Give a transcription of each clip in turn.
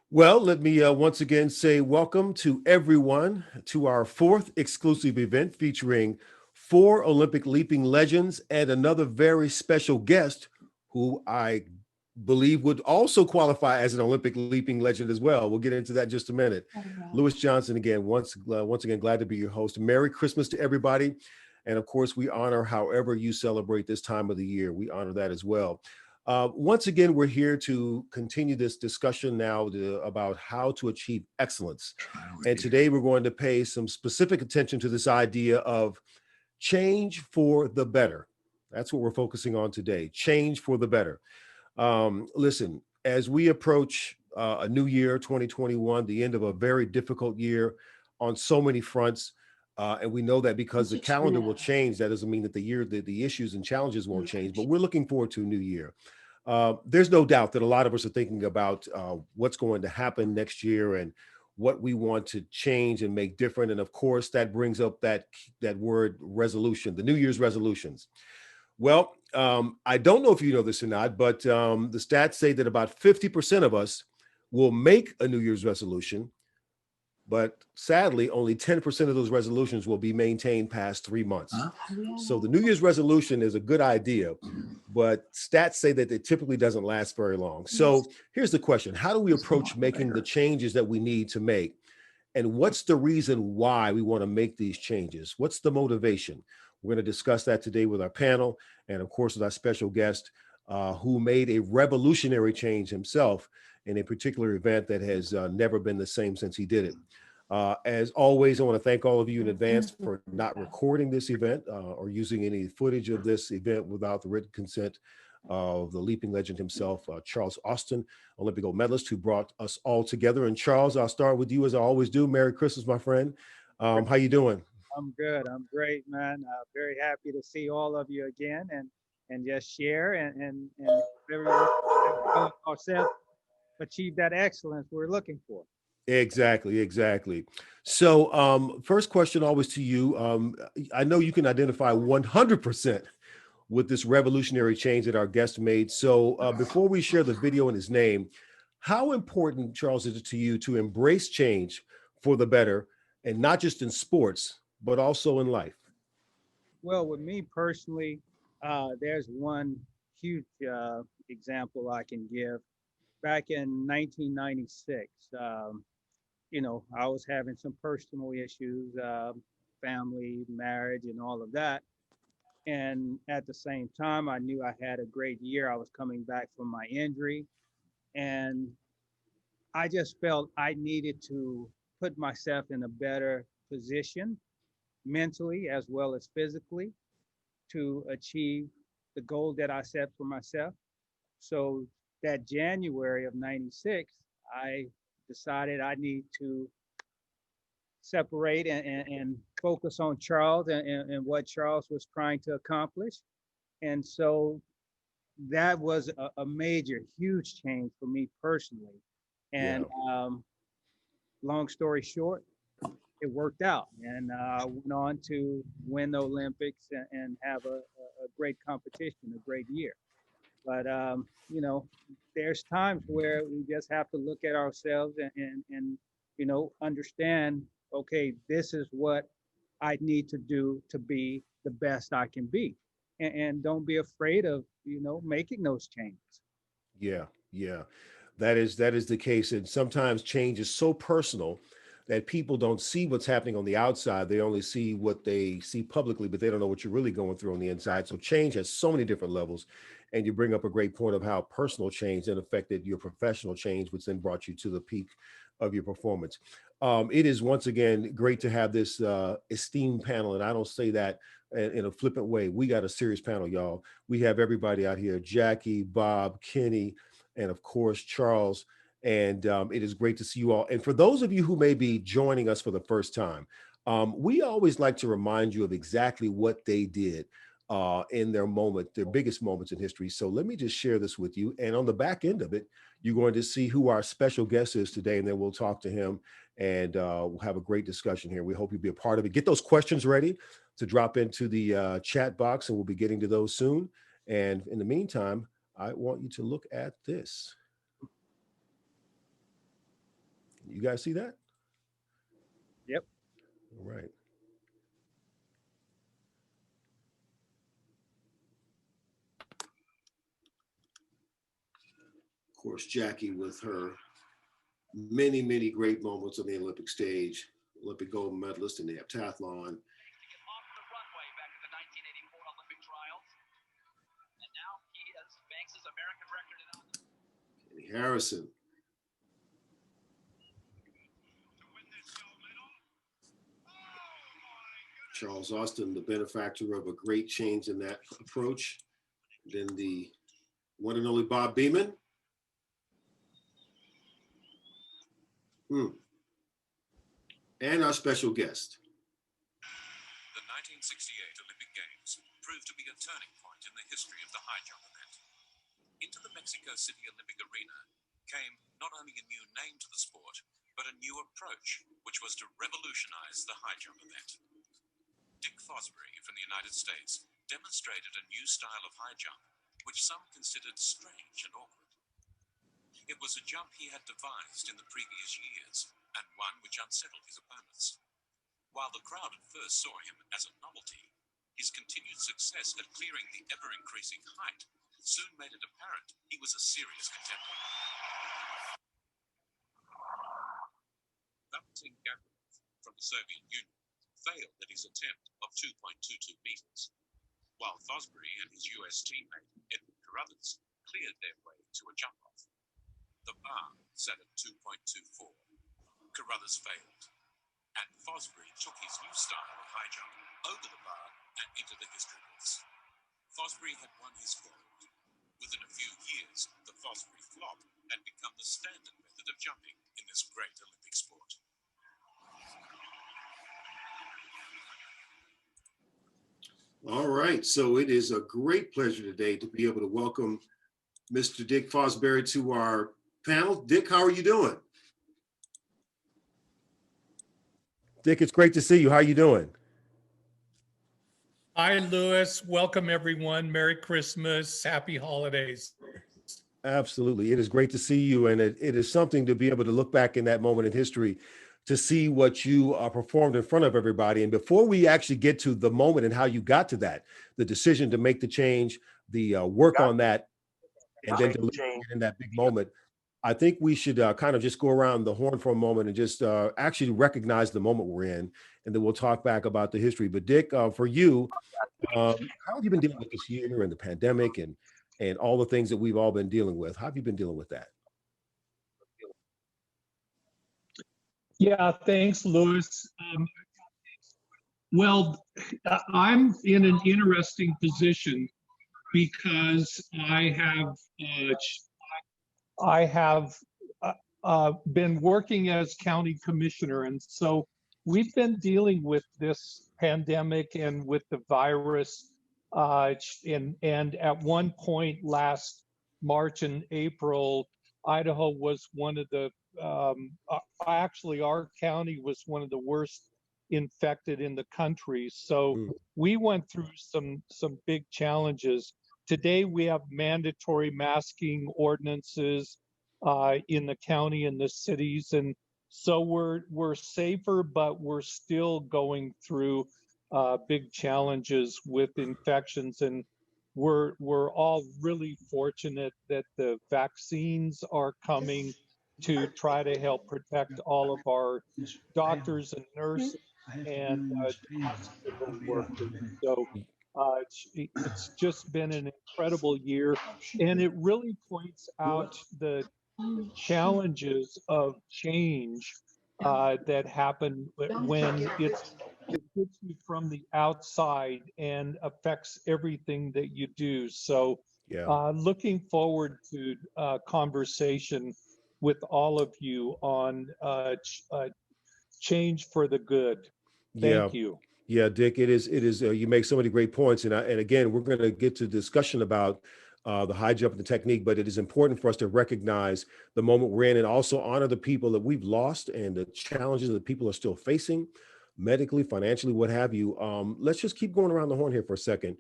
Well, let me once again say welcome to everyone to our fourth exclusive event featuring four Olympic leaping legends and another very special guest who I believe would also qualify as an Olympic leaping legend as well. We'll get into that in just a minute. All right. Lewis Johnson again, once again, glad to be your host. Merry Christmas to everybody. And of course, we honor however you celebrate this time of the year. We honor that as well. Once again, we're here to continue this discussion now about how to achieve excellence. And today we're going to pay some specific attention to this idea of change for the better. That's what we're focusing on today, change for the better. Listen, as we approach a new year, 2021, the end of a very difficult year on so many fronts, and we know that because the calendar will change, that doesn't mean that the issues and challenges won't change. But we're looking forward to a new year. There's no doubt that a lot of us are thinking about what's going to happen next year and what we want to change and make different. And of course, that brings up that word resolution, the New Year's resolutions. Well, I don't know if you know this or not, but the stats say that about 50% of us will make a New Year's resolution, but sadly, only 10% of those resolutions will be maintained past 3 months. So the New Year's resolution is a good idea, but stats say that it typically doesn't last very long. So here's the question: how do we approach making the changes that we need to make? And what's the reason why we want to make these changes? What's the motivation? We're going to discuss that today with our panel and, of course, with our special guest who made a revolutionary change himself in a particular event that has never been the same since he did it. As always, I want to thank all of you in advance for not recording this event or using any footage of this event without the written consent of the leaping legend himself, Charles Austin, Olympic gold medalist, who brought us all together. And Charles, I'll start with you as I always do. Merry Christmas, my friend. How you doing? I'm good. I'm great, man. Very happy to see all of you again and just share and everyone ourselves achieve that excellence we're looking for. Exactly, exactly. So, first question always to you. I know you can identify 100% with this revolutionary change that our guest made. So, before we share the video and his name, how important, Charles, is it to you to embrace change for the better, and not just in sports, but also in life? Well, with me personally, there's one huge example I can give. Back in 1996, I was having some personal issues, family, marriage, and all of that. And at the same time, I knew I had a great year. I was coming back from my injury, and I just felt I needed to put myself in a better position mentally as well as physically to achieve the goal that I set for myself. So that January of 96, I decided I need to separate and focus on Charles and what Charles was trying to accomplish. And so that was a major, huge change for me personally. And Yeah. long story short, it worked out. And I went on to win the Olympics and have a great competition, a great year. But there's times where we just have to look at ourselves and understand. Okay, this is what I need to do to be the best I can be, and don't be afraid of making those changes. Yeah, yeah, that is the case. And sometimes change is so personal that people don't see what's happening on the outside. They only see what they see publicly, but they don't know what you're really going through on the inside. So change has so many different levels. And you bring up a great point of how personal change then affected your professional change, which then brought you to the peak of your performance. It is once again great to have this esteemed panel, and I don't say that in a flippant way. We got a serious panel, y'all. We have everybody out here: Jackie, Bob, Kenny, and of course Charles. And it is great to see you all. And for those of you who may be joining us for the first time, we always like to remind you of exactly what they did in their moment, their biggest moments in history. So let me just share this with you. And on the back end of it, you're going to see who our special guest is today, and then we'll talk to him and we'll have a great discussion here. We hope you'll be a part of it. Get those questions ready to drop into the chat box, and we'll be getting to those soon. And in the meantime, I want you to look at this. You guys see that? Yep. All right. Of course, Jackie with her many, many great moments on the Olympic stage. Olympic gold medalist in the heptathlon. Kenny Harrison. Charles Austin, the benefactor of a great change in that approach. Then the one and only Bob Beamon. And our special guest. The 1968 Olympic Games proved to be a turning point in the history of the high jump event. Into the Mexico City Olympic arena came not only a new name to the sport, but a new approach, which was to revolutionize the high jump event. Dick Fosbury from the United States demonstrated a new style of high jump, which some considered strange and awkward. It was a jump he had devised in the previous years, and one which unsettled his opponents. While the crowd at first saw him as a novelty, his continued success at clearing the ever-increasing height soon made it apparent he was a serious contender. Valentin Gavrikov from the Soviet Union failed at his attempt of 2.22 meters, while Fosbury and his US teammate Edward Carruthers cleared their way to a jump-off. The bar sat at 2.24. Carruthers failed, and Fosbury took his new style of high jump over the bar and into the history books. Fosbury had won his gold. Within a few years, the Fosbury flop had become the standard method of jumping in this great Olympic sport. All right, so it is a great pleasure today to be able to welcome Mr. Dick Fosbury to our panel. Dick, how are you doing? Dick, it's great to see you. How are you doing? Hi, Louis. Welcome, everyone. Merry Christmas. Happy holidays. Absolutely. It is great to see you. And it is something to be able to look back in that moment in history to see what you performed in front of everybody. And before we actually get to the moment and how you got to that, the decision to make the change, the work on that, and then to in that big moment, I think we should kind of just go around the horn for a moment and just actually recognize the moment we're in. And then we'll talk back about the history. But Dick, for you, how have you been dealing with this year and the pandemic and all the things that we've all been dealing with? How have you been dealing with that? Yeah, thanks, Louis. Well, I'm in an interesting position because I have been working as county commissioner, and so we've been dealing with this pandemic and with the virus. And at one point last March and April, Idaho was one of the actually our county was one of the worst infected in the country. So we went through some big challenges. Today we have mandatory masking ordinances in the county and the cities, and so we're safer, but we're still going through big challenges with infections. And we're all really fortunate that the vaccines are coming to try to help protect all of our doctors and nurses and hospital workers. So it's just been an incredible year, and it really points out the challenges of change that happen when it hits you from the outside and affects everything that you do. So looking forward to conversation with all of you on change for the good. Thank you. Yeah, Dick, it is, you make so many great points. And again, we're going to get to discussion about the high jump and the technique, but it is important for us to recognize the moment we're in and also honor the people that we've lost and the challenges that people are still facing medically, financially, what have you. Let's just keep going around the horn here for a second.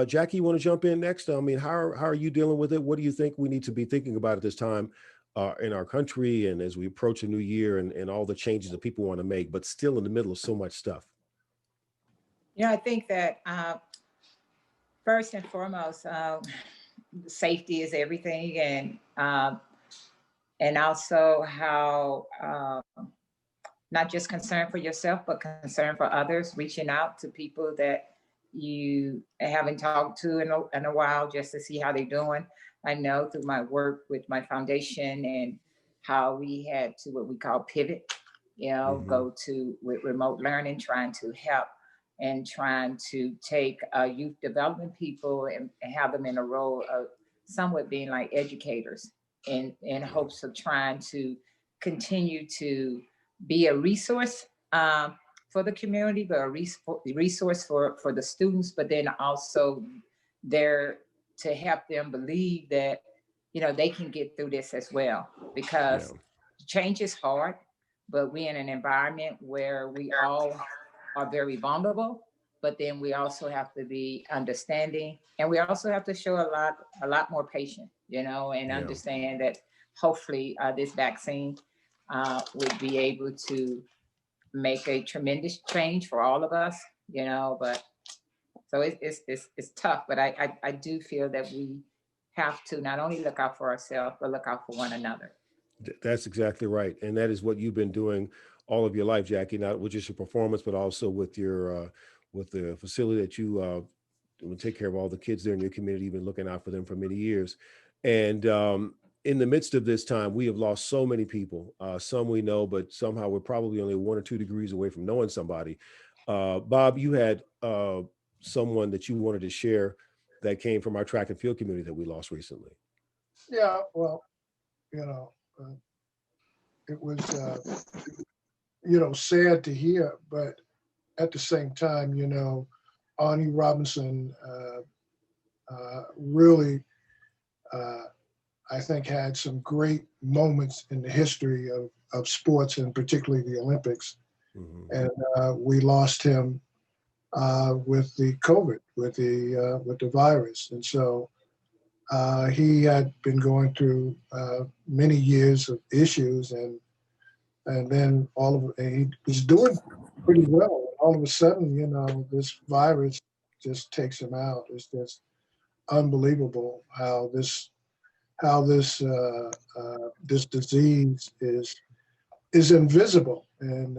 Jackie, you want to jump in next? I mean, how are you dealing with it? What do you think we need to be thinking about at this time in our country, and as we approach a new year, and all the changes that people want to make, but still in the middle of so much stuff. I think that first and foremost, safety is everything, and also how not just concern for yourself, but concern for others, reaching out to people that you haven't talked to in a while just to see how they're doing. I know through my work with my foundation and how we had to what we call pivot, Hmm. go to with remote learning, trying to help and trying to take youth development people and have them in a role of somewhat being like educators in Yeah. hopes of trying to continue to be a resource for the community, but a resource for the students, but then also there to help them believe that they can get through this as well, Yeah. because change is hard, but we're in an environment where we all are very vulnerable, but then we also have to be understanding, and we also have to show a lot more patience, and Yeah. understand that hopefully this vaccine would be able to make a tremendous change for all of us, but so it's tough, but I do feel that we have to not only look out for ourselves, but look out for one another. That's exactly right, and that is what you've been doing all of your life, Jackie. Not with just your performance, but also with the facility that you will take care of all the kids there in your community. You've been looking out for them for many years, and in the midst of this time, we have lost so many people. Some we know, but somehow we're probably only 1 or 2 degrees away from knowing somebody. Bob, you had someone that you wanted to share that came from our track and field community that we lost recently. Yeah, well, you know, uh, it was, sad to hear, but at the same time, Arnie Robinson really, uh, I think, had some great moments in the history of sports and particularly the Olympics. Hmm. And we lost him with the COVID, with the virus. And so he had been going through many years of issues, and then he was doing pretty well. All of a sudden, this virus just takes him out. It's just unbelievable how this disease is invisible, and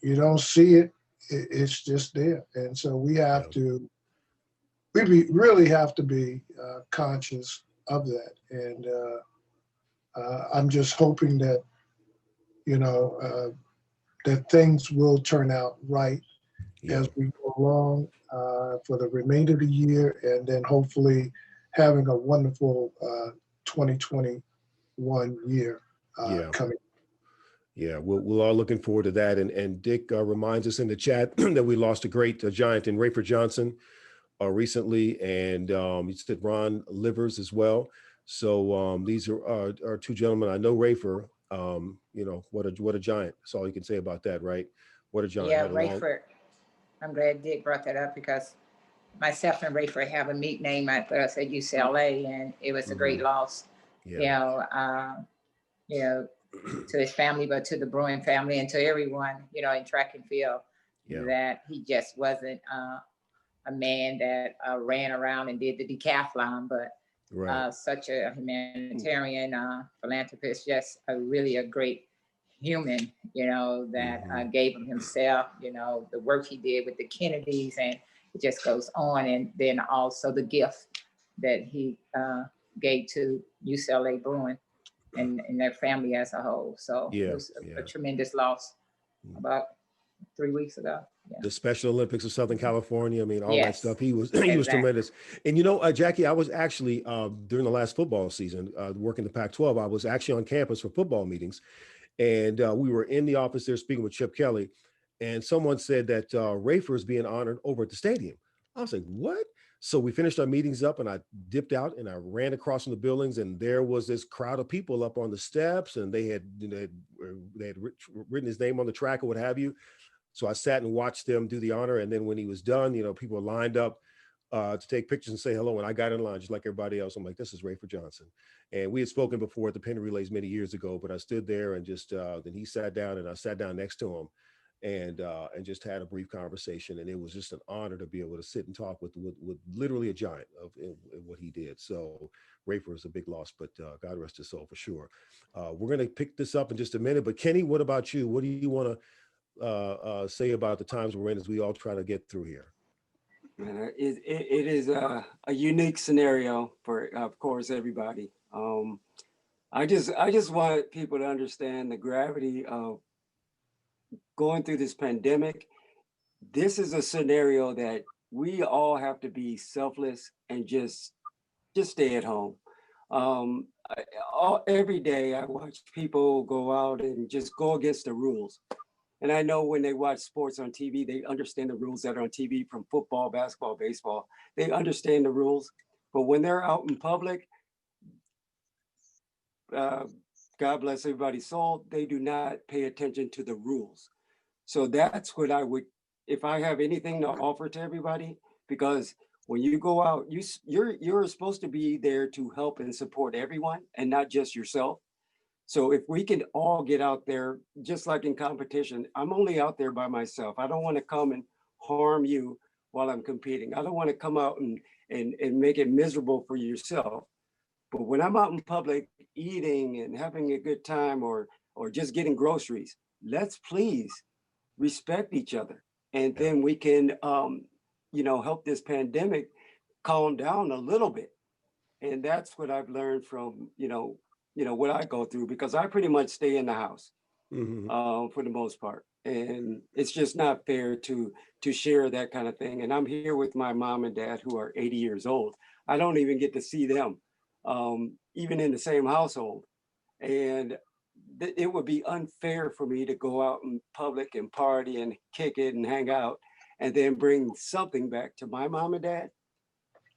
you don't see it. It's just there, and so Yeah. really have to be conscious of that. And I'm just hoping that you know that things will turn out right Yeah. as we go along for the remainder of the year, and then hopefully having a wonderful 2021 year Yeah. coming. Yeah, we're all looking forward to that. And Dick reminds us in the chat that we lost a great giant in Rayford Johnson recently, and he said Ron Livers as well. So these are two gentlemen. I know Rayford. What a giant. That's all you can say about that, right? What a giant. Yeah, Had a long. Rayford. I'm glad Dick brought that up because myself and Rayford have a meet name at us at UCLA, and it was a Hmm. great loss. You Yeah. know, uh, you know, to his family, but to the Bruin family and to everyone, in track and field, Yeah. that he just wasn't a man that ran around and did the decathlon, but Right. such a humanitarian philanthropist, just a great human, that Hmm. gave him himself, the work he did with the Kennedys, and it just goes on. And then also the gift that he gave to UCLA Bruin and their family as a whole. So it Yeah. was a Yeah. tremendous loss about 3 weeks ago. Yeah. The Special Olympics of Southern California. I mean, all that Yes, stuff. He was he was exactly. tremendous. And Jackie, I was actually during the last football season working the Pac-12. I was actually on campus for football meetings, and we were in the office there speaking with Chip Kelly, and someone said that Rafer is being honored over at the stadium. I was like, what? So we finished our meetings up, and I dipped out and I ran across from the buildings, and there was this crowd of people up on the steps, and they had written his name on the track or what have you. So I sat and watched them do the honor, and then when he was done, people lined up to take pictures and say hello. And I got in line just like everybody else. I'm like, this is Rayford Johnson. And we had spoken before at the Penny Relays many years ago, but I stood there and just then he sat down and I sat down next to him and just had a brief conversation. And it was just an honor to be able to sit and talk with literally a giant of in what he did. So Rayford is a big loss, but God rest his soul for sure. We're going to pick this up in just a minute. But Kenny, what about you? What do you want to say about the times we're in as we all try to get through here? It is a unique scenario for, of course, everybody. I just want people to understand the gravity of going through this pandemic. This is a scenario that we all have to be selfless and just stay at home. Every day I watch people go out and just go against the rules. And I know when they watch sports on TV, they understand the rules that are on TV from football, basketball, baseball. They understand the rules. But when they're out in public, God bless everybody's soul, they do not pay attention to the rules. So that's what I would, if I have anything to offer to everybody, because when you go out, you're supposed to be there to help and support everyone and not just yourself. So if we can all get out there, just like in competition, I'm only out there by myself. I don't want to come and harm you while I'm competing. I don't want to come out and make it miserable for yourself. But when I'm out in public eating and having a good time or just getting groceries, let's please respect each other. And then we can, help this pandemic calm down a little bit. And that's what I've learned from, what I go through, because I pretty much stay in the house for the most part. And it's just not fair to share that kind of thing. And I'm here with my mom and dad who are 80 years old. I don't even get to see them, even in the same household. And it would be unfair for me to go out in public and party and kick it and hang out and then bring something back to my mom and dad.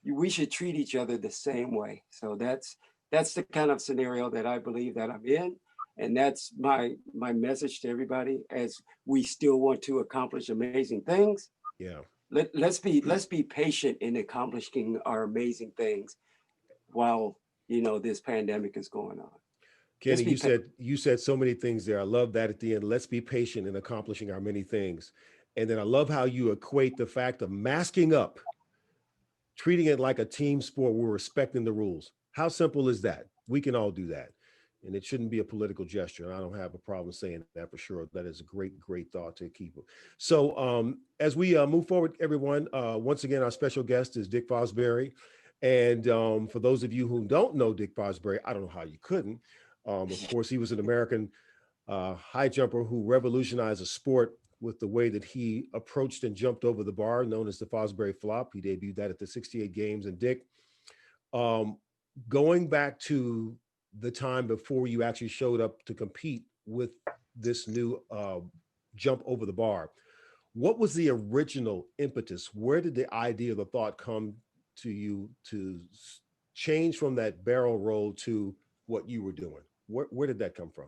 We should treat each other the same way. So that's the kind of scenario that I believe that I'm in. And that's my message to everybody as we still want to accomplish amazing things. Yeah. Let's be patient in accomplishing our amazing things while, this pandemic is going on. Kenny, you said so many things there. I love that at the end. Let's be patient in accomplishing our many things. And then I love how you equate the fact of masking up, treating it like a team sport. We're respecting the rules. How simple is that? We can all do that. And it shouldn't be a political gesture. And I don't have a problem saying that for sure. That is a great, great thought to keep. So as we move forward, everyone, once again, our special guest is Dick Fosbury. And for those of you who don't know Dick Fosbury, I don't know how you couldn't. Of course, he was an American high jumper who revolutionized the sport with the way that he approached and jumped over the bar, known as the Fosbury flop. He debuted that at the 68 games. And Dick, going back to the time before you actually showed up to compete with this new jump over the bar, what was the original impetus? Where did the idea, the thought come to you to change from that barrel roll to what you were doing? Where did that come from?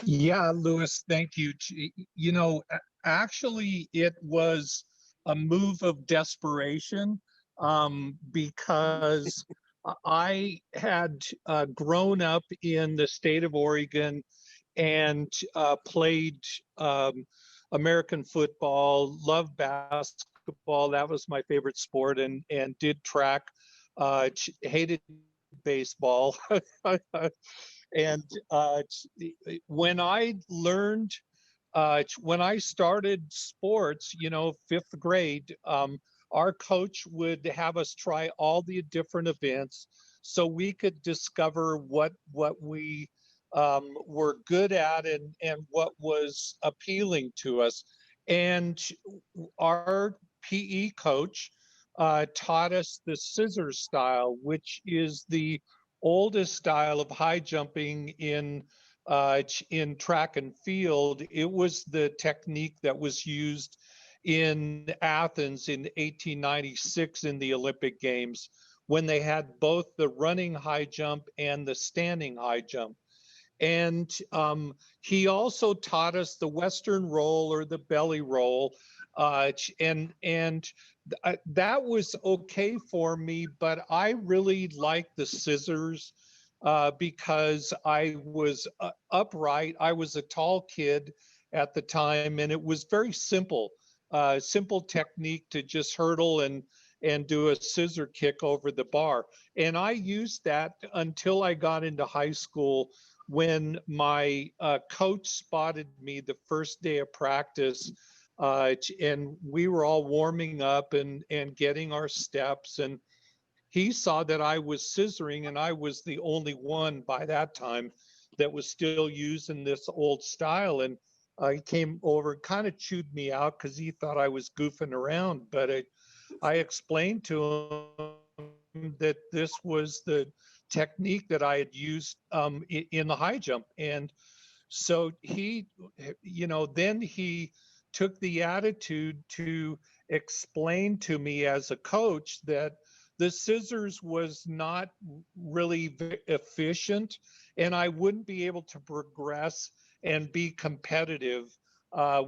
Yeah, Louis, thank you. Actually, it was a move of desperation because I had grown up in the state of Oregon and played American football, loved basketball. That was my favorite sport, and did track, hated baseball. And when I learned, when I started sports, fifth grade, our coach would have us try all the different events so we could discover what we were good at and what was appealing to us. And our PE coach taught us the scissor style, which is the oldest style of high jumping in track and field. It was the technique that was used in Athens in 1896 in the Olympic Games, when they had both the running high jump and the standing high jump. And he also taught us the Western roll or the belly roll, and that was okay for me, but I really liked the scissors because I was upright. I was a tall kid at the time, and it was very simple, simple technique to just hurdle and do a scissor kick over the bar. And I used that until I got into high school, when my coach spotted me the first day of practice, and we were all warming up and getting our steps, and he saw that I was scissoring, and I was the only one by that time that was still using this old style. And he came over and kind of chewed me out because he thought I was goofing around. But I explained to him that this was the technique that I had used in the high jump. And so he, then he took the attitude to explain to me as a coach that the scissors was not really efficient, and I wouldn't be able to progress and be competitive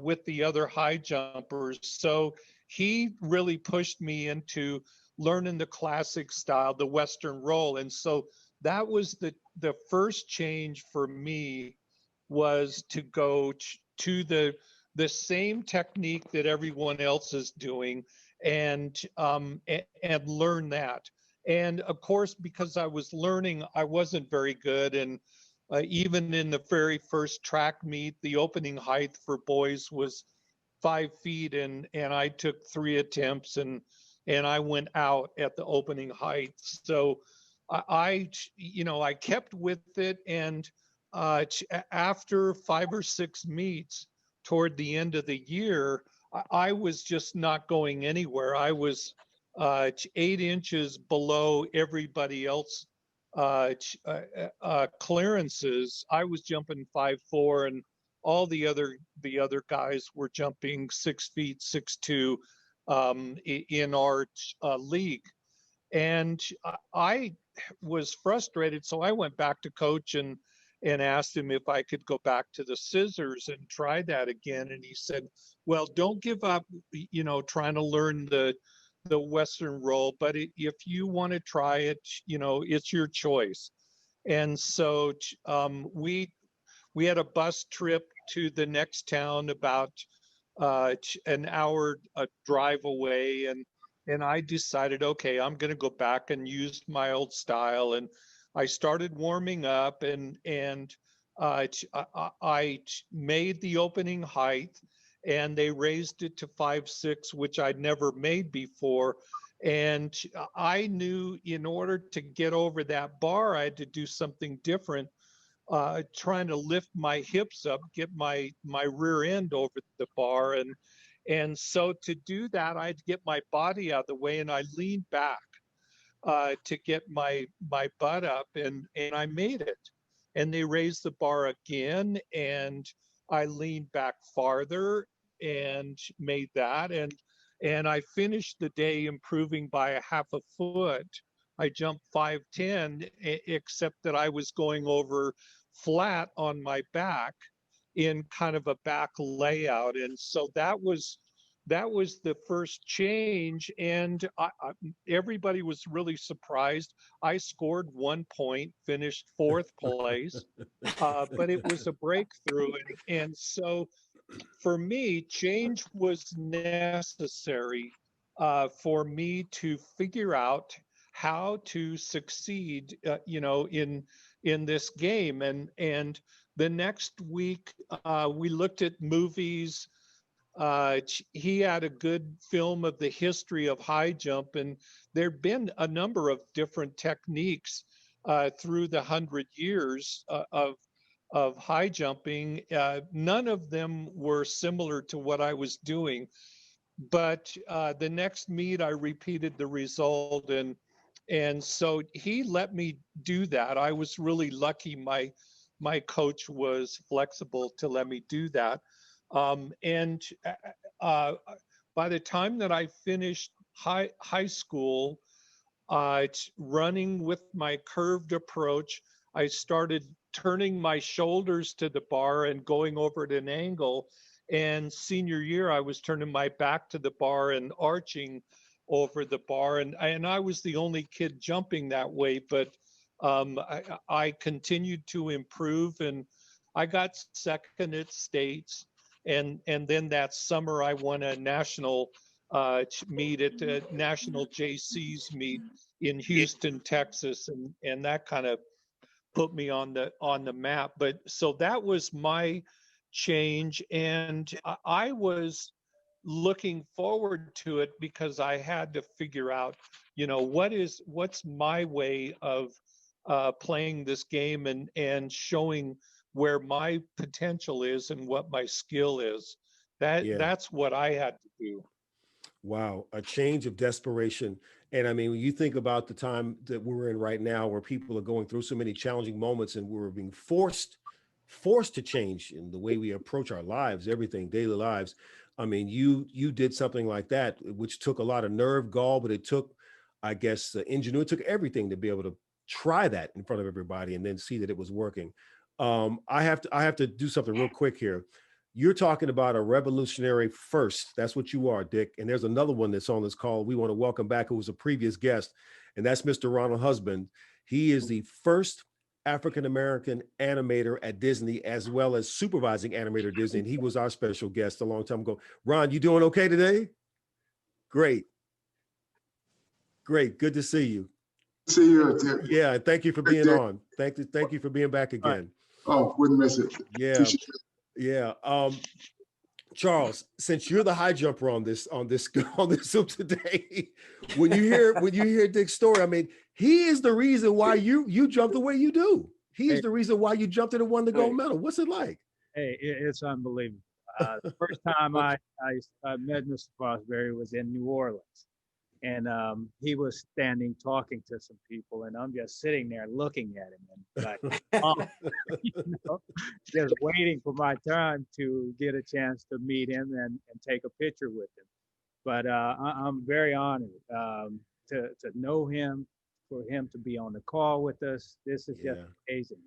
with the other high jumpers. So he really pushed me into learning the classic style, the Western roll. And so that was the first change for me, was to go to the same technique that everyone else is doing, and learn that. And of course, because I was learning, I wasn't very good. And even in the very first track meet, the opening height for boys was 5 feet, and I took 3 attempts, and I went out at the opening height. So I kept with it, and after 5 or 6 meets toward the end of the year, I was just not going anywhere. I was 8 inches below everybody else clearances. I was jumping 5'4", and all the other guys were jumping 6 feet, 6'2", in our league. And I was frustrated, so I went back to coach and asked him if I could go back to the scissors and try that again. And he said, "Well, don't give up, trying to learn the Western roll, but if you want to try it, it's your choice." And so we had a bus trip to the next town, about an hour drive away, and I decided, okay, I'm going to go back and use my old style. And I started warming up, and I made the opening height, and they raised it to 5'6", which I'd never made before. And I knew in order to get over that bar, I had to do something different, trying to lift my hips up, get my rear end over the bar. And so to do that, I had to get my body out of the way, and I leaned back to get my butt up, and I made it. And they raised the bar again, and I leaned back farther and made that. And I finished the day improving by a half a foot. I jumped 5'10", except that I was going over flat on my back in kind of a back layout. And so that was the first change. And everybody was really surprised. I scored 1 point, finished fourth place, but it was a breakthrough. And so for me, change was necessary for me to figure out how to succeed, in this game. And the next week, we looked at movies. He had a good film of the history of high jump, and there'd been a number of different techniques through the 100 years of high jumping. None of them were similar to what I was doing. But the next meet, I repeated the result, and so he let me do that. I was really lucky. My coach was flexible to let me do that. And by the time that I finished high school, running with my curved approach, I started turning my shoulders to the bar and going over at an angle. And senior year, I was turning my back to the bar and arching over the bar. And I was the only kid jumping that way, but I continued to improve, and I got second at states. And then that summer, I won a national meet at the National JC's meet in Houston, Texas. And that kind of put me on the map. But so that was my change, and I was looking forward to it because I had to figure out, what's my way of playing this game and showing where my potential is and what my skill is. Yeah. That's what I had to do. Wow, a change of desperation. And I mean, when you think about the time that we're in right now, where people are going through so many challenging moments and we're being forced to change in the way we approach our lives, everything, daily lives. I mean, you did something like that, which took a lot of nerve, gall, but it took, I guess, ingenuity, it took everything to be able to try that in front of everybody and then see that it was working. I have to do something real quick here. You're talking about a revolutionary first. That's what you are, Dick. And there's another one that's on this call. We want to welcome back, who was a previous guest, and that's Mr. Ronald Husband. He is the first African-American animator at Disney, as well as supervising animator at Disney. And he was our special guest a long time ago. Ron, you doing okay today? Great. Great. Good to see you. See you, Dick. Yeah, thank you for being on. Thank you for being back again. Oh, wouldn't miss it. Yeah. Yeah. Charles, since you're the high jumper on this Zoom today, when you hear Dick's story, I mean, he is the reason why you jumped the way you do. He is the reason why you jumped and won the gold medal. What's it like? Hey, it's unbelievable. The first time I met Mr. Fosbury was in New Orleans, and he was standing talking to some people, and I'm just sitting there looking at him and like, oh, just waiting for my turn to get a chance to meet him and take a picture with him. But I'm very honored to know him, for him to be on the call with us. This is just amazing.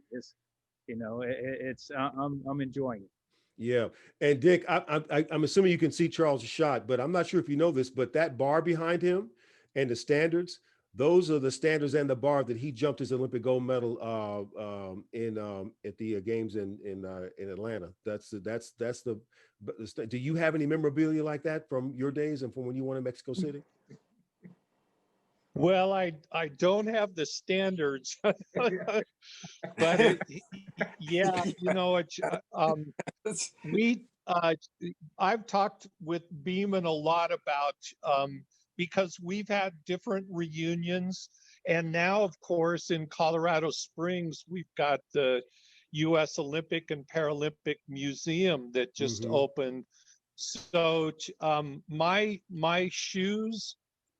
I'm enjoying it. Yeah. And Dick, I'm assuming you can see Charles' shot, but I'm not sure if you know this, but that bar behind him and the standards, those are the standards and the bar that he jumped his Olympic gold medal at the games in Atlanta. Do you have any memorabilia like that from your days and from when you won in Mexico City? Well, I don't have the standards, but yeah, I've talked with Beeman a lot about because we've had different reunions, and now, of course, in Colorado Springs, we've got the U.S. Olympic and Paralympic Museum that just opened. So my shoes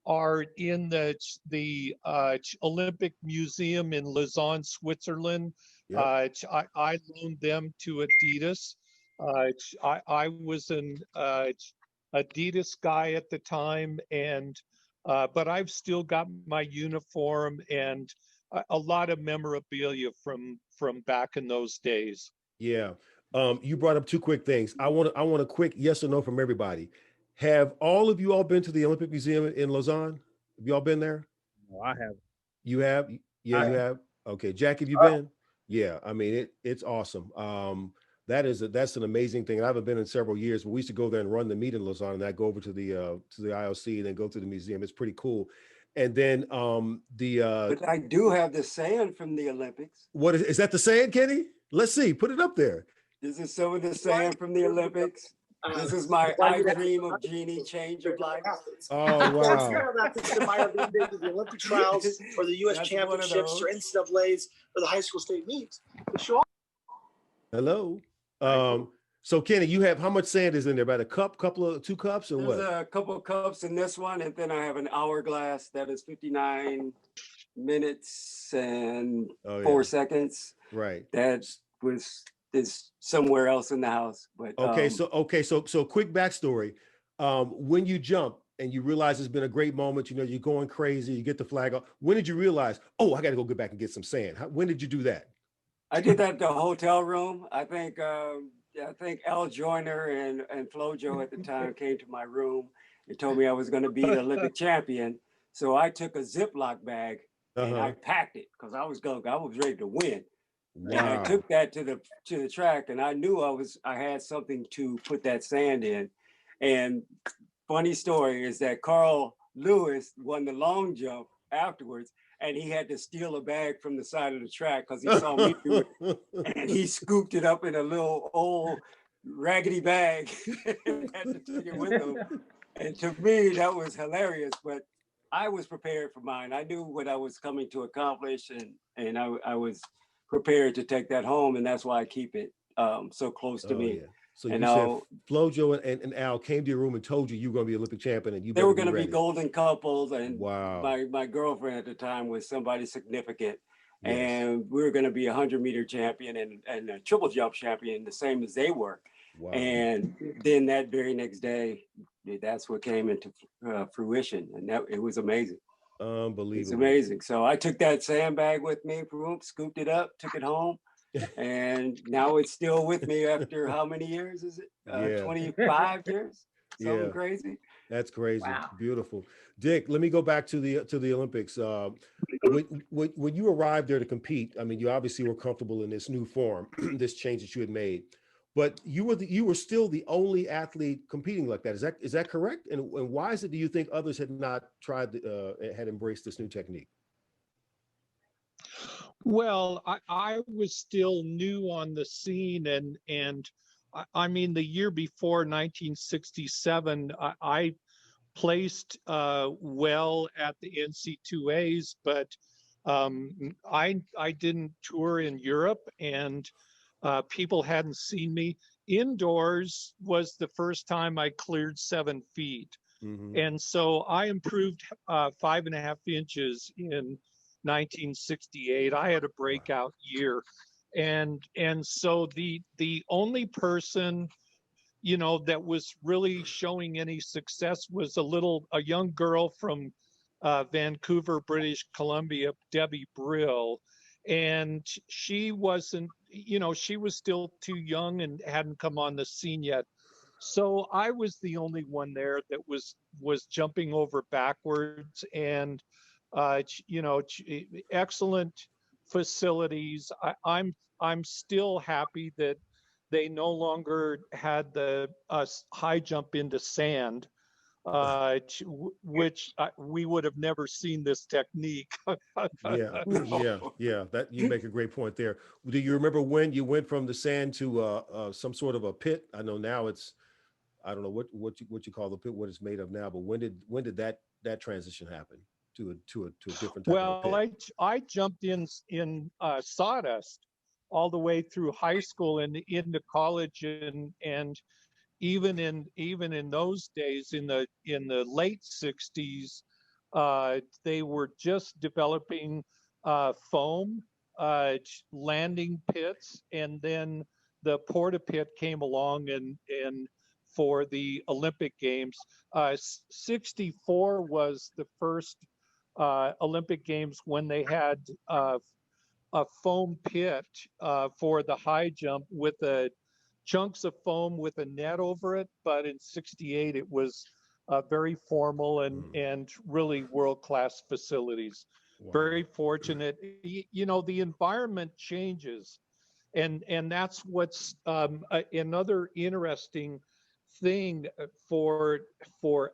are in the Olympic Museum in Lausanne, Switzerland. Yep. I loaned them to Adidas. I was an Adidas guy at the time, and but I've still got my uniform and a lot of memorabilia from back in those days. Yeah. You brought up two quick things. I want a quick yes or no from everybody. Have all of you all been to the Olympic Museum in Lausanne? Have you all been there? No, I have. You have? Yeah, you have. Okay, Jack, have you been? Yeah, I mean it's awesome. That's an amazing thing. I haven't been in several years, but we used to go there and run the meet in Lausanne, and I go over to the IOC and then go to the museum. It's pretty cool. And then but I do have the sand from the Olympics. What is that? The sand, Kenny? Let's see. Put it up there. This is some of the sand from the Olympics. This is my I Dream of Genie Change of Life. Oh, wow. The Olympic trials or the U.S. championships or NCAAs or the high school state meets. Hello. So Kenny, you have how much sand is in there? About a cup, two cups, or what? There's a couple of cups in this one, and then I have an hourglass that is 59 minutes and 4 seconds. Right. That is somewhere else in the house. But so quick backstory. When you jump and you realize it's been a great moment, you're going crazy, you get the flag off. When did you realize, I got to go get back and get some sand? When did you do that? I did that at the hotel room. I think I think Al Joyner and Flojo at the time came to my room and told me I was going to be the Olympic champion. So I took a Ziploc bag and I packed it because I was ready to win. And I Wow. took that to the track, and I knew I had something to put that sand in. And funny story is that Carl Lewis won the long jump afterwards, and he had to steal a bag from the side of the track because he saw me do it, and he scooped it up in a little old raggedy bag and had to take it with him. And to me, that was hilarious. But I was prepared for mine. I knew what I was coming to accomplish, and I was prepared to take that home, and that's why I keep it so close to Oh me. yeah. So And you said Flojo and Al came to your room and told you were going to be Olympic champion and you they better were be going to be ready. golden couples, and Wow. my girlfriend at the time was somebody significant, Yes. and we were going to be a 100-meter champion and a triple jump champion, the same as they were. Wow. And then that very next day, that's what came into fruition, and it was amazing. Unbelievable. It's amazing. So I took that sandbag with me, scooped it up, took it home, and now it's still with me after how many years is it? Yeah. 25 years? Something Yeah. crazy. That's crazy. Wow. Beautiful. Dick, let me go back to the Olympics. When you arrived there to compete, I mean, you obviously were comfortable in this new form, this change that you had made, but you were still the only athlete competing like that. Is that correct? And why is it, do you think others had not tried, had embraced this new technique? Well, I was still new on the scene, and I mean the year before 1967, I placed well at the NC2As, but I didn't tour in Europe, and people hadn't seen me. Indoors was the first time I cleared 7 feet. Mm-hmm. And so I improved 5.5 inches in 1968. I had a breakout year. And so the only person, you know, that was really showing any success was a young girl from Vancouver, British Columbia, Debbie Brill. And she wasn't, you know, she was still too young and hadn't come on the scene yet. So I was the only one there that was jumping over backwards, and you know, excellent facilities. I'm still happy that they no longer had the high jump into sand, which we would have never seen this technique. Yeah, yeah, No. yeah. That you make a great point there. Do you remember when you went from the sand to some sort of a pit? I know now it's, I don't know what you call the pit, what it's made of now, but when did that transition happen to a different type of a Well, pit? I jumped in sawdust all the way through high school and into college, and even in those days in the late 60s, they were just developing foam landing pits, and then the porta pit came along, and for the Olympic Games, 64 was the first Olympic Games when they had a foam pit for the high jump with a chunks of foam with a net over it. But in 68, it was very formal and really world-class facilities. Wow. Very fortunate. You know, the environment changes. And that's what's another interesting thing for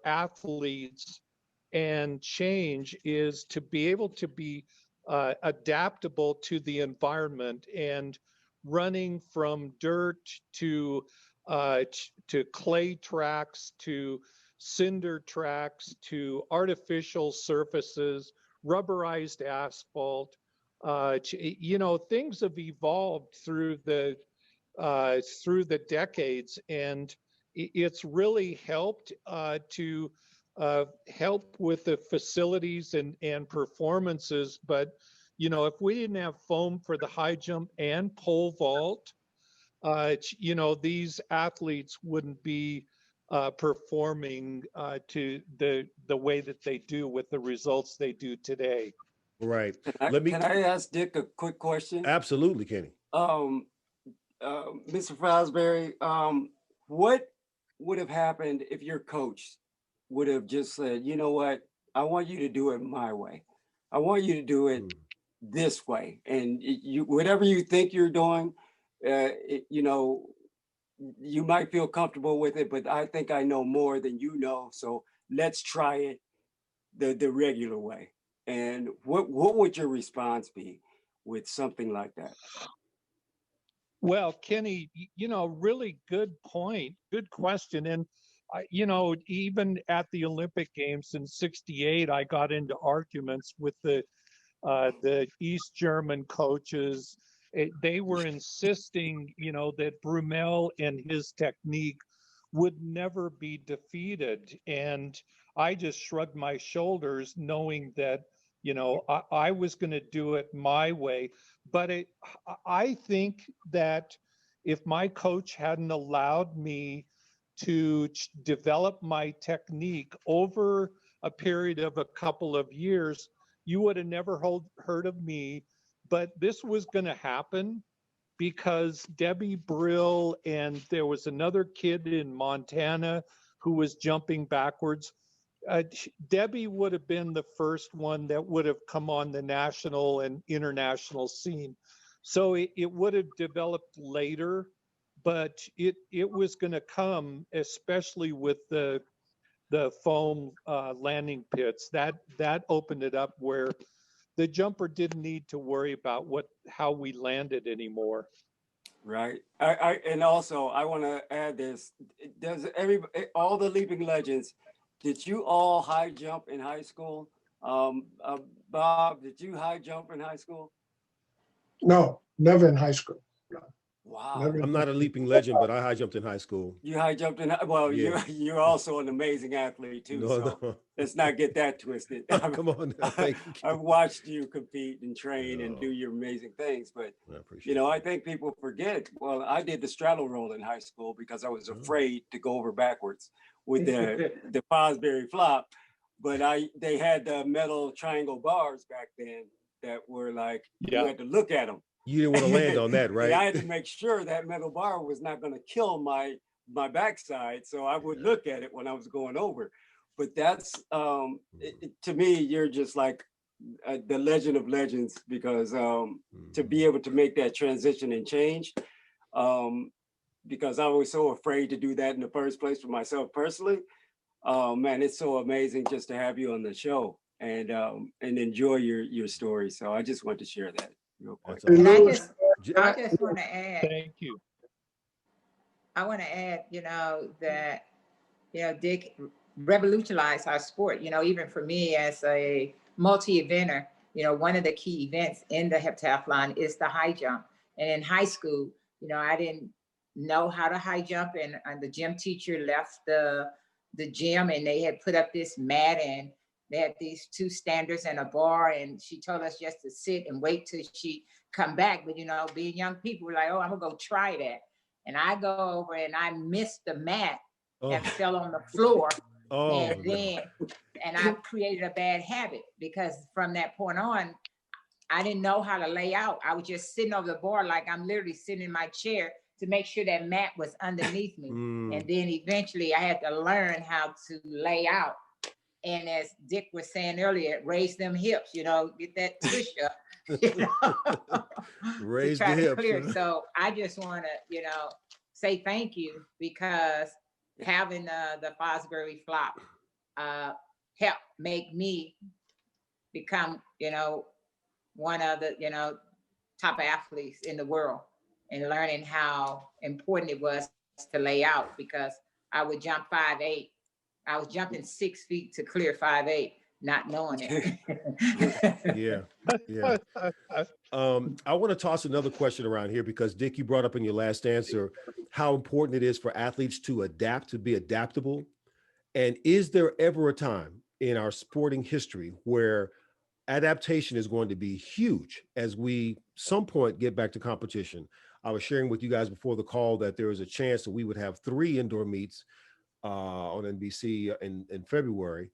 athletes and change is to be able to be adaptable to the environment, and running from dirt to clay tracks to cinder tracks to artificial surfaces, rubberized asphalt. You know, things have evolved through the decades, and it's really helped to help with the facilities and performances. But you know, if we didn't have foam for the high jump and pole vault, you know, these athletes wouldn't be performing to the way that they do with the results they do today. Right. Can I, Let me can I ask Dick a quick question? absolutely, Kenny. Um, Mr. Fosbury, what would have happened if your coach would have just said, you know what, I want you to do it my way. I want you to do it this way. And you, whatever you think you're doing, you know, you might feel comfortable with it, but I think I know more than you know. So let's try it the regular way. And what would your response be with something like that? Well, Kenny, really good point, good question. And, even at the Olympic Games in '68, I got into arguments with the East German coaches. They were insisting, that Brumel and his technique would never be defeated. And I just shrugged my shoulders, knowing that, I was going to do it my way. But I think that if my coach hadn't allowed me to develop my technique over a period of a couple of years, you would have never heard of me. But this was going to happen because Debbie Brill and there was another kid in Montana who was jumping backwards. Debbie would have been the first one that would have come on the national and international scene. So it would have developed later, but it was going to come, especially with the foam landing pits. That opened it up where the jumper didn't need to worry about how we landed anymore. Right. And also I want to add this. Does all the leaping legends, did you all high jump in high school? Bob, did you high jump in high school? No, never in high school. No, Wow. never. I'm not a leaping legend, but I high jumped in high school. You high jumped in, well, Yeah. you're also an amazing athlete too. No, So no. let's not get that twisted. Come on now. Thank you. I've watched you compete and train and No. do your amazing things, but I appreciate I think people forget. Well, I did the straddle roll in high school because I was afraid to go over backwards with the Fosbury flop. But they had the metal triangle bars back then that were like, you had to look at them. You didn't want to land on that, right? And I had to make sure that metal bar was not going to kill my backside, so I would look at it when I was going over. But that's to me, you're just like the legend of legends, because to be able to make that transition and change, because I was so afraid to do that in the first place for myself personally. Man, it's so amazing just to have you on the show and enjoy your story. So I just want to share that real quick. And I just want to add. Thank you. I want to add, that, Dick revolutionized our sport. Even for me as a multi-eventer, one of the key events in the heptathlon is the high jump. And in high school, I didn't know how to high jump, and the gym teacher left the gym, and they had put up this mat, and they had these two standers and a bar, and she told us just to sit and wait till she come back. But being young people, we're like, oh, I'm gonna go try that. And I go over and I missed the mat and fell on the floor. And then I created a bad habit, because from that point on, I didn't know how to lay out. I was just sitting over the bar like I'm literally sitting in my chair to make sure that mat was underneath me. And then eventually I had to learn how to lay out. And as Dick was saying earlier, raise them hips, get that push up. Raise the hips. So I just want to, say thank you, because having the Fosbury flop helped make me become, one of the, top athletes in the world, and learning how important it was to lay out, because I would jump 5'8". I was jumping 6 feet to clear 5'8", not knowing it. Yeah. I want to toss another question around here, because Dick, you brought up in your last answer how important it is for athletes to adapt, to be adaptable. And is there ever a time in our sporting history where adaptation is going to be huge as we some point get back to competition? I was sharing with you guys before the call that there is a chance that we would have 3 indoor meets on NBC in February.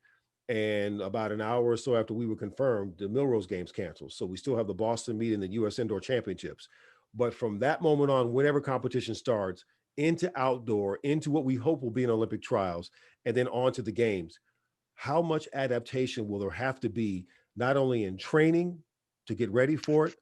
And about an hour or so after we were confirmed, the Milrose games canceled. So we still have the Boston meet and the U.S. Indoor Championships. But from that moment on, whenever competition starts, into outdoor, into what we hope will be an Olympic trials, and then on to the games, how much adaptation will there have to be, not only in training to get ready for it,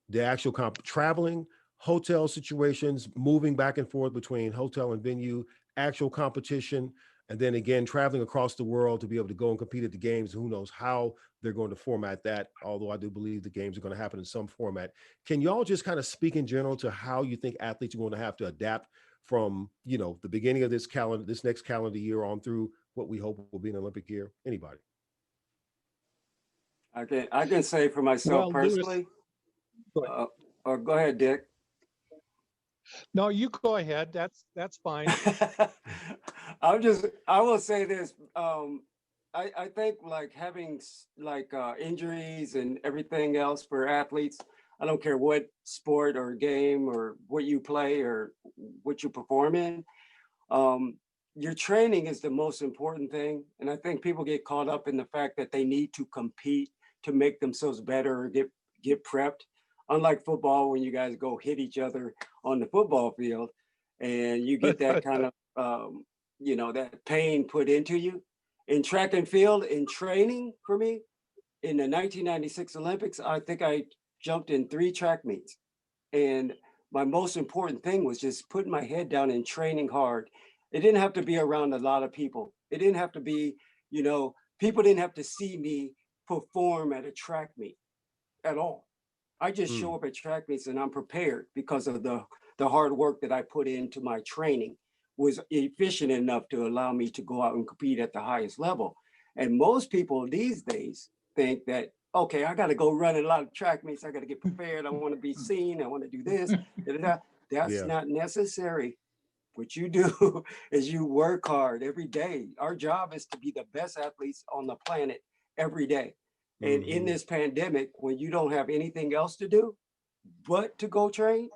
the actual traveling, hotel situations, moving back and forth between hotel and venue, actual competition, and then again traveling across the world to be able to go and compete at the games. Who knows how they're going to format that, although I do believe the games are going to happen in some format. Can y'all just kind of speak in general to how you think athletes are going to have to adapt from, you know, the beginning of this next calendar year on through what we hope will be an Olympic year? Anybody? I can say for myself Well, Lewis, personally. go ahead. Or go ahead, Dick. No, you go ahead. That's fine. I will say this. I think like having injuries and everything else for athletes, I don't care what sport or game or what you play or what you perform in, your training is the most important thing. And I think people get caught up in the fact that they need to compete to make themselves better or get prepped. Unlike football, when you guys go hit each other on the football field and you get that kind of, that pain put into you. In track and field, in training for me, in the 1996 Olympics, I think I jumped in 3 track meets. And my most important thing was just putting my head down and training hard. It didn't have to be around a lot of people. It didn't have to be, people didn't have to see me perform at a track meet at all. I just show up at track meets and I'm prepared because of the hard work that I put into my training was efficient enough to allow me to go out and compete at the highest level. And most people these days think that, okay, I got to go run a lot of track meets. I got to get prepared. I want to be seen. I want to do this. That's not necessary. What you do is you work hard every day. Our job is to be the best athletes on the planet every day. And in this pandemic, when you don't have anything else to do but to go train,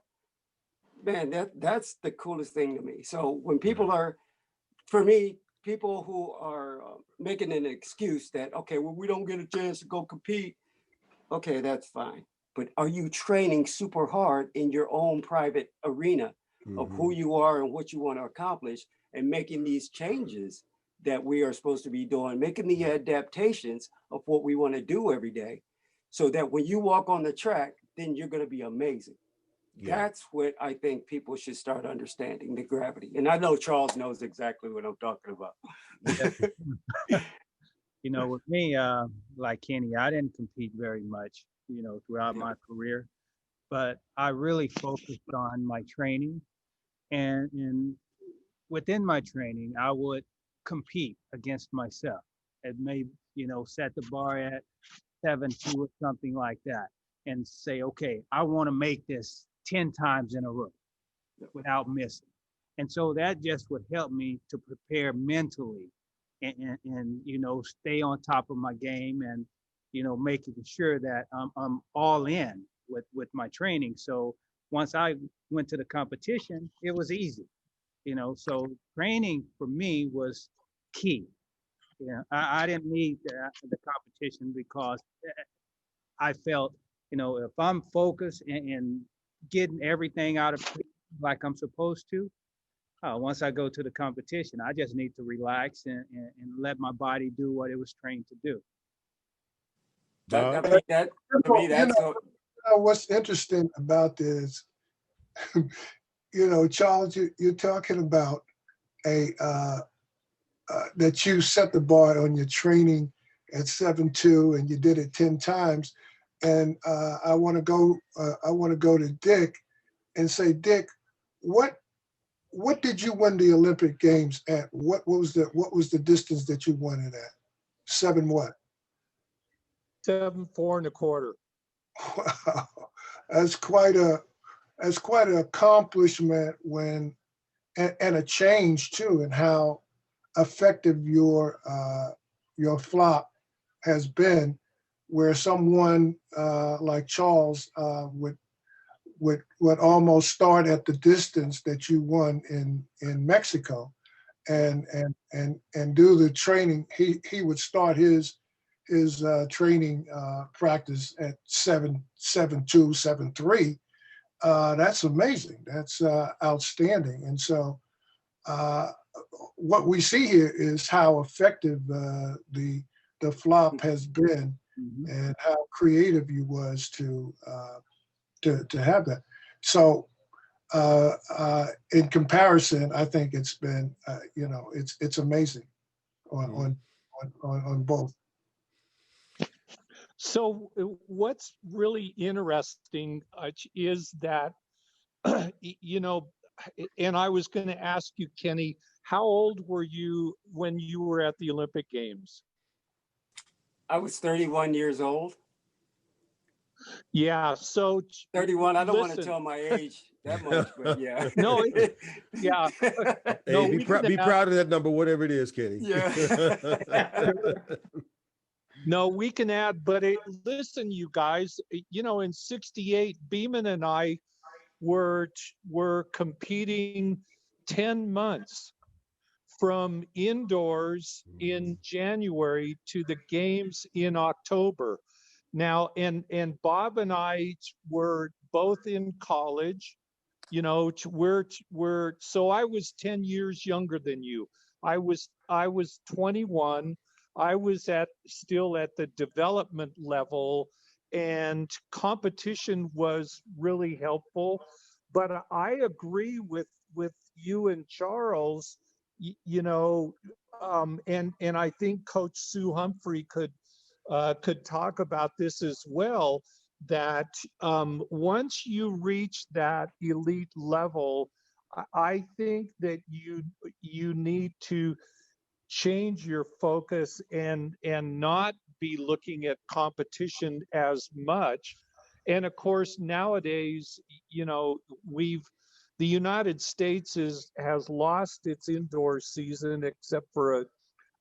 man, that's the coolest thing to me. So when people are, for me, people who are making an excuse that, okay, well, we don't get a chance to go compete. Okay, that's fine. But are you training super hard in your own private arena of who you are and what you want to accomplish and making these changes that we are supposed to be doing, making the adaptations of what we want to do every day so that when you walk on the track, then you're going to be amazing. Yeah. That's what I think people should start understanding, the gravity. And I know Charles knows exactly what I'm talking about. With me, like Kenny, I didn't compete very much, throughout my career, but I really focused on my training. And within my training, I would compete against myself. It may, set the bar at 7-2 or something like that and say, okay, I want to make this 10 times in a row without missing. And so that just would help me to prepare mentally and stay on top of my game and, making sure that I'm all in with my training. So once I went to the competition, it was easy, so training for me was key. I didn't need the competition because I felt, if I'm focused and getting everything out of it like I'm supposed to, once I go to the competition, I just need to relax and let my body do what it was trained to do. What's interesting about this, Charles, you're talking about that you set the bar on your training at 7-2 and you did it 10 times. And I want to go to Dick and say, Dick, what did you win the Olympic Games at? What was the distance that you won it at? 7 what? 7, 4 1/4. Wow, that's quite an accomplishment and a change too in how effective your flop has been, where someone like Charles would almost start at the distance that you won in Mexico, and do the training. He would start his training practice at 7-2, 7-3, that's amazing. That's outstanding. And so what we see here is how effective the flop has been, and how creative you was to have that. So in comparison, I think it's been it's amazing on both. So what's really interesting is that, you know, and I was going to ask you, Kenny, how old were you when you were at the Olympic Games? I was 31 years old. Yeah, so 31. I don't want to listen. tell my age that much, but yeah. No, yeah. No, Hey, be proud of that number, whatever it is, Kenny. Yeah. No, we can add, but listen, you guys, you know, in '68, Beeman and I were competing 10 months from indoors in January to the games in October. Now, and Bob and I were both in college. You know, we're so I was 10 years younger than you. I was 21. I was still at the development level, and competition was really helpful. But I agree with you and Charles. You know, and I think Coach Sue Humphrey could talk about this as well, that once you reach that elite level, I think that you need to change your focus and not be looking at competition as much. And of course, nowadays, you know, the United States has lost its indoor season except for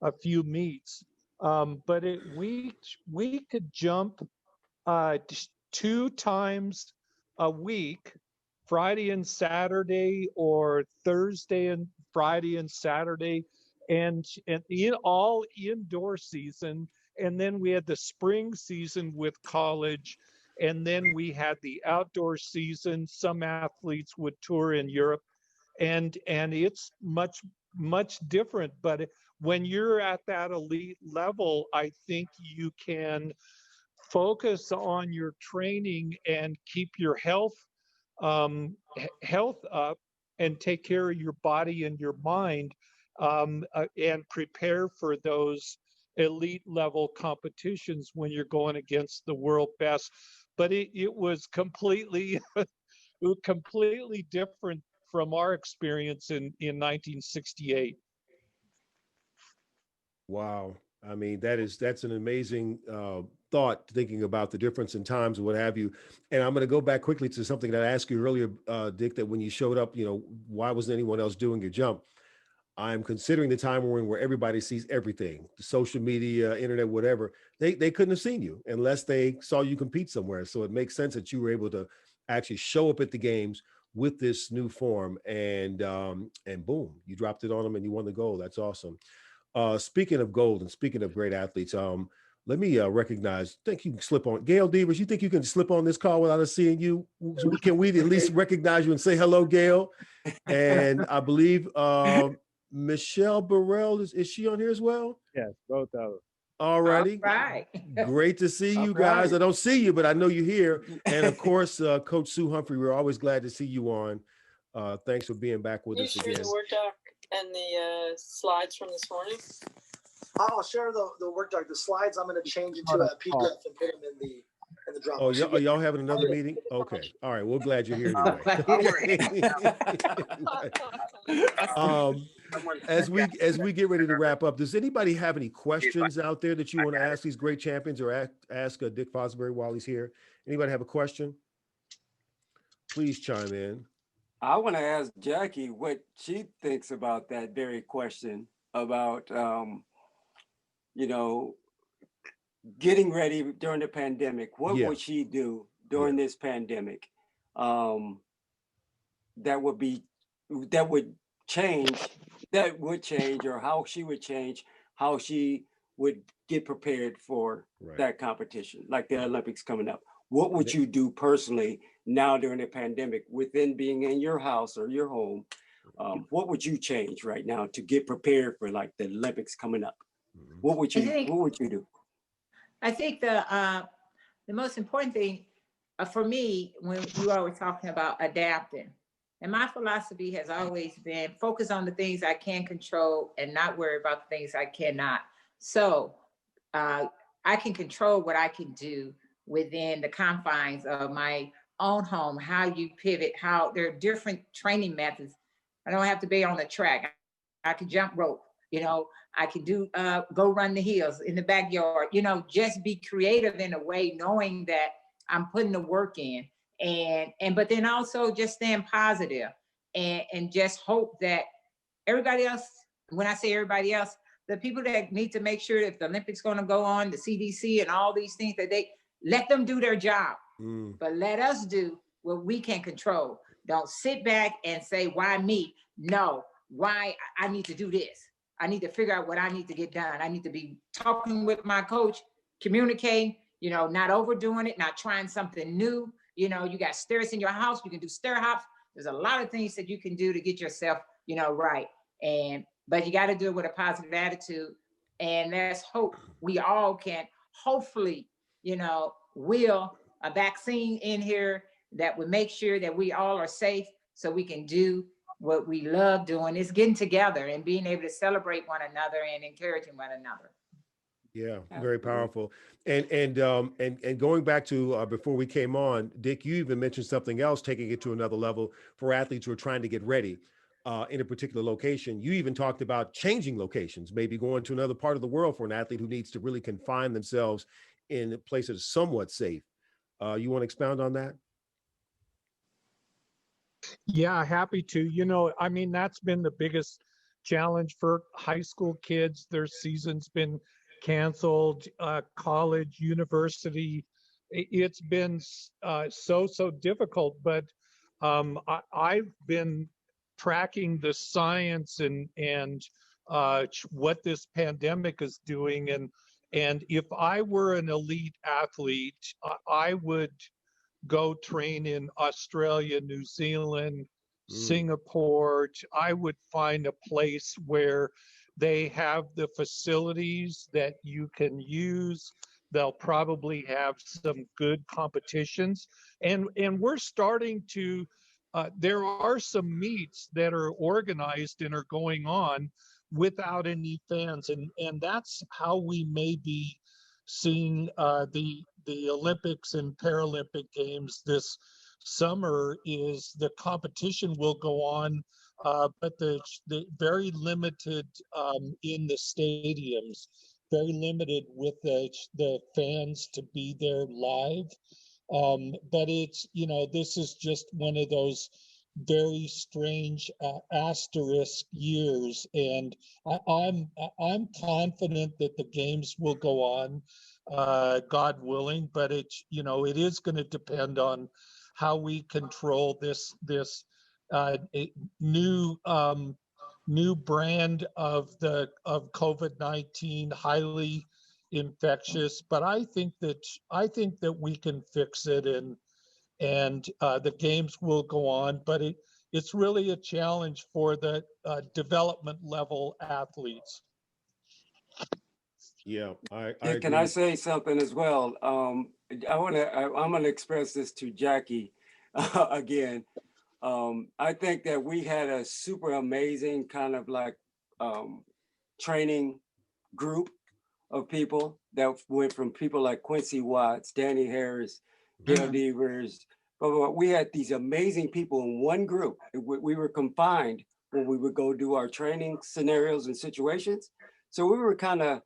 a few meets. But we could jump 2 times a week, Friday and Saturday, or Thursday and Friday and Saturday, and in all indoor season. And then we had the spring season with college, and then we had the outdoor season. Some athletes would tour in Europe, and it's much different. But when you're at that elite level, I think you can focus on your training and keep your health up, and take care of your body and your mind, and prepare for those elite level competitions when you're going against the world best. But it was completely completely different from our experience in 1968. Wow. I mean, that's an amazing thought, thinking about the difference in times and what have you. And I'm going to go back quickly to something that I asked you earlier, Dick, that when you showed up, you know, why wasn't anyone else doing your jump? I'm considering the time we're in where everybody sees everything, the social media, internet, whatever. They couldn't have seen you unless they saw you compete somewhere. So it makes sense that you were able to actually show up at the games with this new form, and boom, you dropped it on them and you won the gold. That's awesome. Speaking of gold and speaking of great athletes, let me recognize. Think you can slip on Gail Devers. You think you can slip on this call without us seeing you? Can we at least recognize you and say hello, Gail? And I believe Michelle Burrell is she on here as well? Yes, both of them. All righty. All right. Great to see you All guys. right. I don't see you, but I know you're here. And of course, Coach Sue Humphrey, we're always glad to see you on. Thanks for being back with Can us you share again. the Word doc and the slides from this morning? I'll share the work doc. The slides I'm going to change into a PDF and put them in the Dropbox. Oh, are y'all having another meeting? Okay. All right. We're glad you're here anyway. As we get ready to wrap up, does anybody have any questions out there that you want to ask these great champions, or ask Dick Fosbury while he's here? Anybody have a question? Please chime in. I want to ask Jackie what she thinks about that very question about, you know, getting ready during the pandemic. What would she do during this pandemic? That would change, or how she would change, how she would get prepared for that competition, like the Olympics coming up. What would you do personally now during the pandemic within being in your house or your home? What would you change right now to get prepared for like the Olympics coming up? What would you do? I think the most important thing for me, when you all were talking about adapting, and my philosophy has always been focus on the things I can control and not worry about the things I cannot. So I can control what I can do within the confines of my own home, how you pivot, how there are different training methods. I don't have to be on the track. I can jump rope, you know, I can do go run the hills in the backyard, you know, just be creative in a way, knowing that I'm putting the work in, and but then also just staying positive and just hope that everybody else, when I say everybody else, the people that need to make sure if the Olympics going to go on, the CDC and all these things, that they let them do their job, but let us do what we can control. Don't sit back and say, why me? No, why I need to do this. I need to figure out what I need to get done. I need to be talking with my coach, communicating, you know, not overdoing it, not trying something new. You know, you got stairs in your house, you can do stair hops. There's a lot of things that you can do to get yourself, you know, right. But you got to do it with a positive attitude. And let's hope we all can hopefully, you know, will a vaccine in here that would make sure that we all are safe so we can do what we love doing, is getting together and being able to celebrate one another and encouraging one another. Yeah, very powerful. And going back to before we came on, Dick, you even mentioned something else, taking it to another level for athletes who are trying to get ready in a particular location. You even talked about changing locations, maybe going to another part of the world for an athlete who needs to really confine themselves in a place that is somewhat safe. You want to expound on that? Yeah, happy to. You know, I mean, that's been the biggest challenge for high school kids. Their season's been canceled, college, university. It's been so difficult, but I've been tracking the science and what this pandemic is doing. And if I were an elite athlete, I would go train in Australia, New Zealand, Singapore. I would find a place where they have the facilities that you can use. They'll probably have some good competitions. And we're starting to, there are some meets that are organized and are going on without any fans. And that's how we may be seeing the Olympics and Paralympic Games this summer. Is the competition will go on, but the very limited in the stadiums, very limited with the fans to be there live. But it's, you know, this is just one of those very strange asterisk years, and I'm confident that the games will go on, God willing. But it's, you know, it is going to depend on how we control this new new brand of COVID-19, highly infectious. But I think that we can fix it, and the games will go on. But it's really a challenge for the development level athletes. Yeah, I Yeah, can agree. I say something as well? I'm gonna express this to Jackie again. I think that we had a super amazing kind of like training group of people that went from people like Quincy Watts, Danny Harris, Gail Devers. But we had these amazing people in one group. We were confined when we would go do our training scenarios and situations. So we were kind of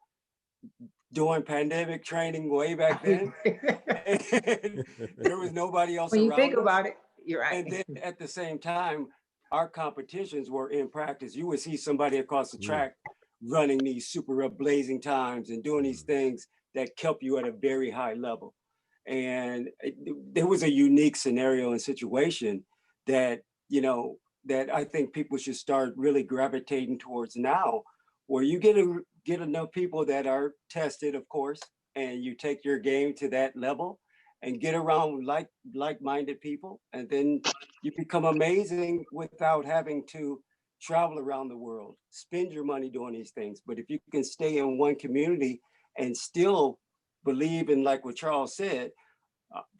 doing pandemic training way back then. And there was nobody else When you around think us. about it, you're right. And then at the same time, our competitions were in practice. You would see somebody across the track running these super blazing times and doing these things that kept you at a very high level. And there was a unique scenario and situation that, you know, that I think people should start really gravitating towards now, where you get enough people that are tested, of course, and you take your game to that level. and get around like-minded people, and then you become amazing without having to travel around the world, spend your money doing these things. But if you can stay in one community and still believe in, like what Charles said,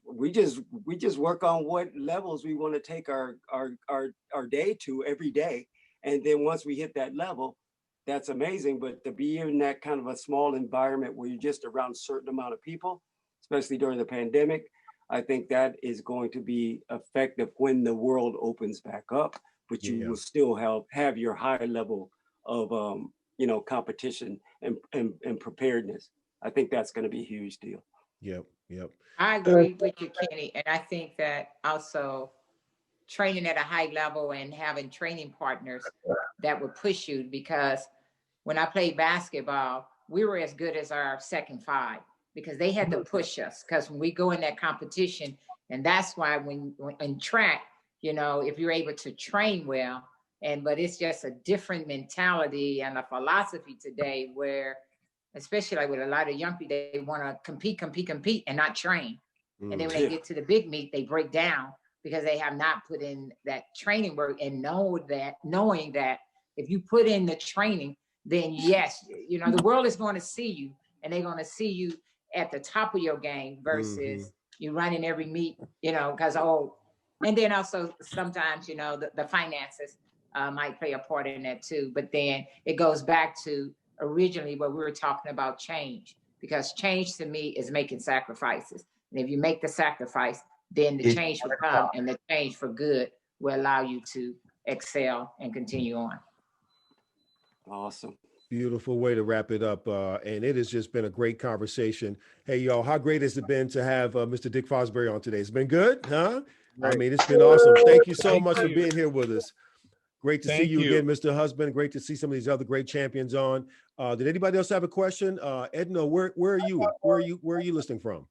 we just work on what levels we want to take our day to every day. And then once we hit that level, that's amazing. But to be in that kind of a small environment where you're just around a certain amount of people, especially during the pandemic, I think that is going to be effective when the world opens back up, but you will still have your high level of competition and preparedness. I think that's going to be a huge deal. Yep. I agree with you, Kenny. And I think that also training at a high level and having training partners that would push you, because when I played basketball, we were as good as our second five because they had to push us. Because when we go in that competition, and that's why when in track, if you're able to train well, but it's just a different mentality and a philosophy today where, especially like with a lot of young people, they want to compete, and not train. And then when they get to the big meet, they break down because they have not put in that training work and knowing that if you put in the training, then yes, the world is going to see you, and they're going to see you at the top of your game versus you running every meet, because and then also sometimes, the finances might play a part in that too. But then it goes back to originally what we were talking about, change, because change to me is making sacrifices. And if you make the sacrifice, then the change will come, and the change for good will allow you to excel and continue on. Awesome. Beautiful way to wrap it up. And it has just been a great conversation. Hey, y'all, how great has it been to have Mr. Dick Fosbury on today? It's been good, huh? Right. I mean, it's been awesome. Thank you so much for being here with us. Great to see you again, Mr. Husband. Great to see some of these other great champions on. Did anybody else have a question? Edna, where are you? Where are you listening from?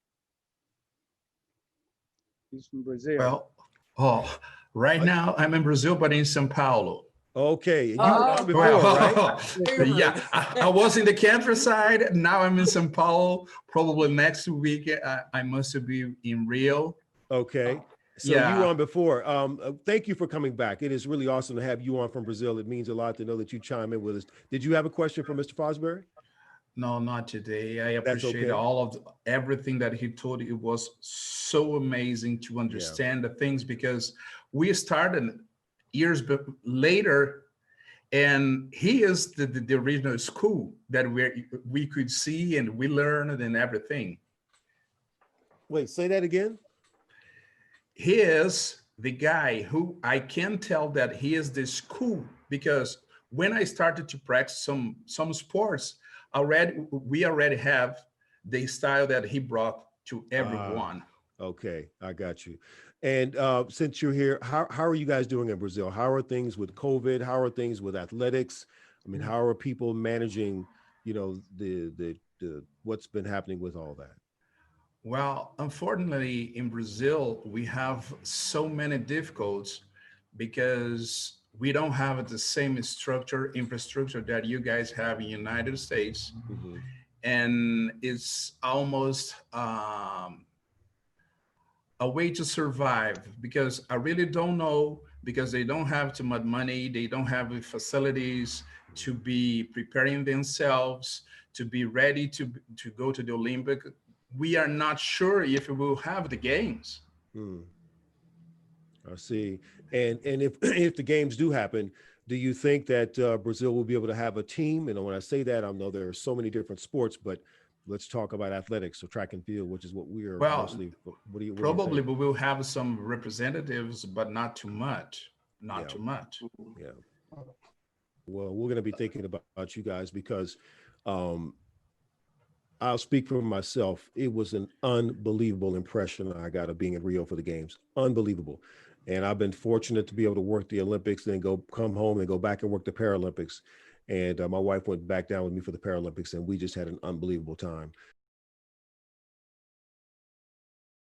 He's from Brazil. Right now I'm in Brazil, but in São Paulo. Okay, you were on before, right? Yeah, I was in the countryside. Now I'm in São Paulo. Probably next week I must be in Rio. Okay. So you were on before. Thank you for coming back. It is really awesome to have you on from Brazil. It means a lot to know that you chime in with us. Did you have a question for Mr. Fosbury? No, not today. I appreciate all of everything that he told. It was so amazing to understand the things, because we started years later, and he is the original school that we could see and we learned and everything. Wait, say that again. He is the guy who I can tell that he is the school, because when I started to practice some sports, we already have the style that he brought to everyone. Okay, I got you. And since you're here, how are you guys doing in Brazil? How are things with COVID? How are things with athletics? I mean, how are people managing, the what's been happening with all that? Well, unfortunately, in Brazil, we have so many difficulties because we don't have the same infrastructure that you guys have in the United States. Mm-hmm. And it's almost a way to survive, because I really don't know, because they don't have too much money. They don't have the facilities to be preparing themselves, to be ready to go to the Olympic. We are not sure if we will have the games. I see. And if the games do happen, do you think that Brazil will be able to have a team? And when I say that, I know there are so many different sports, but let's talk about athletics, so track and field, which is what we are mostly. Probably we will have some representatives, but not too much. Not too much. Yeah. Well, we're going to be thinking about you guys, because I'll speak for myself. It was an unbelievable impression I got of being in Rio for the games. Unbelievable. And I've been fortunate to be able to work the Olympics, then come home and go back and work the Paralympics. And my wife went back down with me for the Paralympics, and we just had an unbelievable time.